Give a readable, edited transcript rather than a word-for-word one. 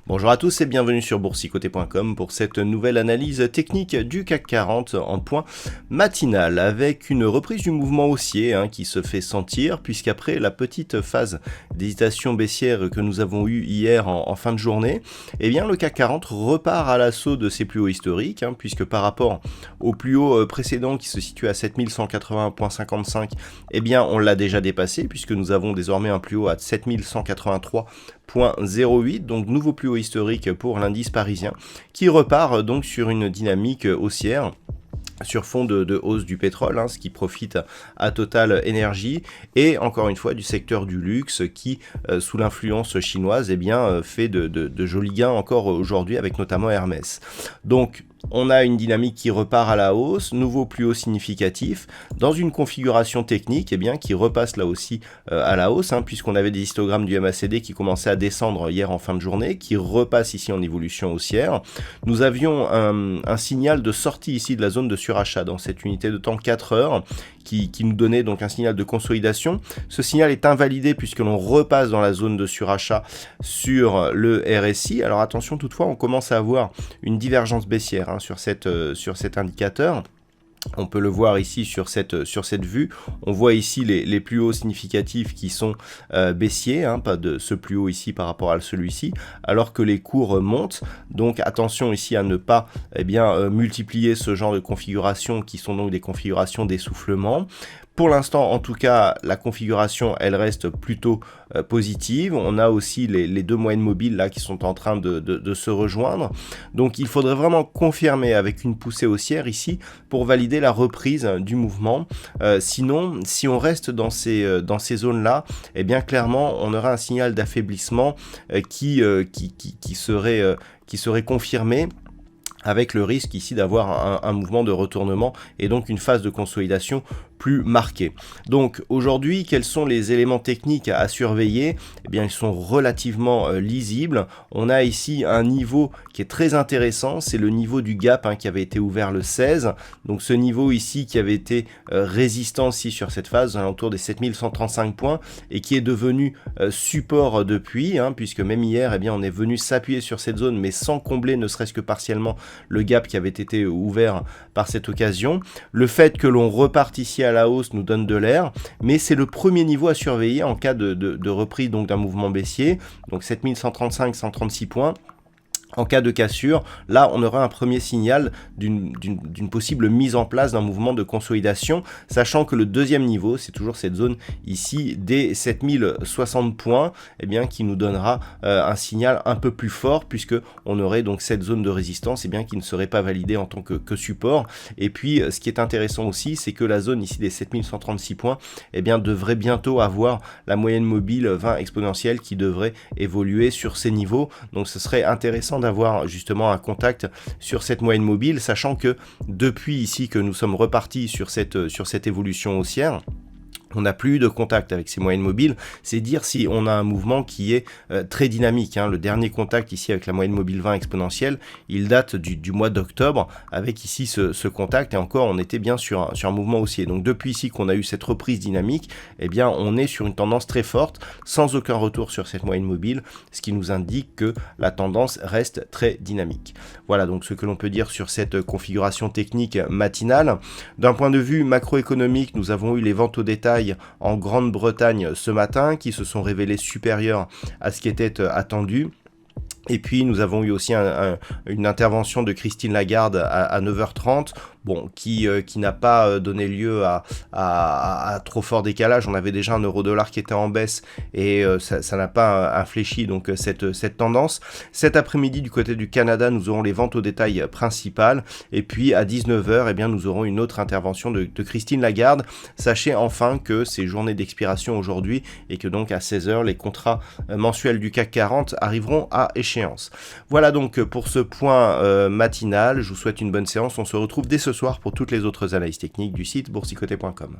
Bonjour à tous et bienvenue sur boursicoté.com pour cette nouvelle analyse technique du CAC 40 en point matinal avec une reprise du mouvement haussier qui se fait sentir puisqu'après la petite phase d'hésitation baissière que nous avons eue hier en fin de journée, eh bien le CAC 40 repart à l'assaut de ses plus hauts historiques puisque par rapport au plus haut précédent qui se situe à 7180.55, eh bien on l'a déjà dépassé puisque nous avons désormais un plus haut à 7183.08, donc nouveau plus haut historique pour l'indice parisien qui repart donc sur une dynamique haussière sur fond de hausse du pétrole, ce qui profite à Total Energy et encore une fois du secteur du luxe qui, sous l'influence chinoise, fait de jolis gains encore aujourd'hui avec notamment Hermès. Donc on a une dynamique qui repart à la hausse, nouveau plus haut significatif, dans une configuration technique qui repasse là aussi à la hausse, puisqu'on avait des histogrammes du MACD qui commençaient à descendre hier en fin de journée, qui repasse ici en évolution haussière. Nous avions un signal de sortie ici de la zone de surachat dans cette unité de temps 4 heures, qui nous donnait donc un signal de consolidation. Ce signal est invalidé puisque l'on repasse dans la zone de surachat sur le RSI. Alors attention toutefois, on commence à avoir une divergence baissière sur cet indicateur. On peut le voir ici sur cette vue. On voit ici les plus hauts significatifs qui sont baissiers, pas de ce plus haut ici par rapport à celui-ci, alors que les cours montent. Donc attention ici à ne pas multiplier ce genre de configurations qui sont donc des configurations d'essoufflement. Pour l'instant, en tout cas, la configuration, elle reste plutôt positive. On a aussi les deux moyennes mobiles là qui sont en train de se rejoindre. Donc, il faudrait vraiment confirmer avec une poussée haussière ici pour valider la reprise du mouvement. Sinon, si on reste dans ces zones-là, eh bien clairement, on aura un signal d'affaiblissement qui serait confirmé, avec le risque ici d'avoir un mouvement de retournement et donc une phase de consolidation plus marquée. Donc aujourd'hui, quels sont les éléments techniques à surveiller ? Eh bien, ils sont relativement lisibles. On a ici un niveau qui est très intéressant, c'est le niveau du gap qui avait été ouvert le 16. Donc ce niveau ici qui avait été résistant ici sur cette phase, autour des 7135 points, et qui est devenu support depuis, puisque même hier, on est venu s'appuyer sur cette zone, mais sans combler ne serait-ce que partiellement le gap qui avait été ouvert par cette occasion. Le fait que l'on reparte ici à la hausse nous donne de l'air, mais c'est le premier niveau à surveiller en cas de reprise donc d'un mouvement baissier, donc 7135-136 points. En cas de cassure, là on aura un premier signal d'une possible mise en place d'un mouvement de consolidation, sachant que le deuxième niveau, c'est toujours cette zone ici des 7060 points, qui nous donnera un signal un peu plus fort, puisque on aurait donc cette zone de résistance qui ne serait pas validée en tant que support. Et puis ce qui est intéressant aussi, c'est que la zone ici des 7136 points devrait bientôt avoir la moyenne mobile 20 exponentielle qui devrait évoluer sur ces niveaux. Donc ce serait intéressant d'avoir justement un contact sur cette moyenne mobile, sachant que depuis ici que nous sommes repartis sur cette évolution haussière, on n'a plus eu de contact avec ces moyennes mobiles, c'est dire si on a un mouvement qui est très dynamique. Le dernier contact ici avec la moyenne mobile 20 exponentielle, il date du mois d'octobre, avec ici ce contact, et encore on était bien sur un mouvement haussier. Donc depuis ici qu'on a eu cette reprise dynamique, on est sur une tendance très forte, sans aucun retour sur cette moyenne mobile, ce qui nous indique que la tendance reste très dynamique. Voilà donc ce que l'on peut dire sur cette configuration technique matinale. D'un point de vue macroéconomique, nous avons eu les ventes au détail en Grande-Bretagne ce matin qui se sont révélées supérieures à ce qui était attendu. Et puis nous avons eu aussi une intervention de Christine Lagarde à 9h30, qui n'a pas donné lieu à trop fort décalage. On avait déjà un euro-dollar qui était en baisse et ça n'a pas infléchi donc cette tendance. Cet après-midi du côté du Canada, nous aurons les ventes au détail principales, et puis à 19h, nous aurons une autre intervention de Christine Lagarde. Sachez enfin que c'est journée d'expiration aujourd'hui et que donc à 16h, les contrats mensuels du CAC 40 arriveront à échéance. Voilà donc pour ce point matinal. Je vous souhaite une bonne séance. On se retrouve dès ce ce soir pour toutes les autres analyses techniques du site boursicoté.com.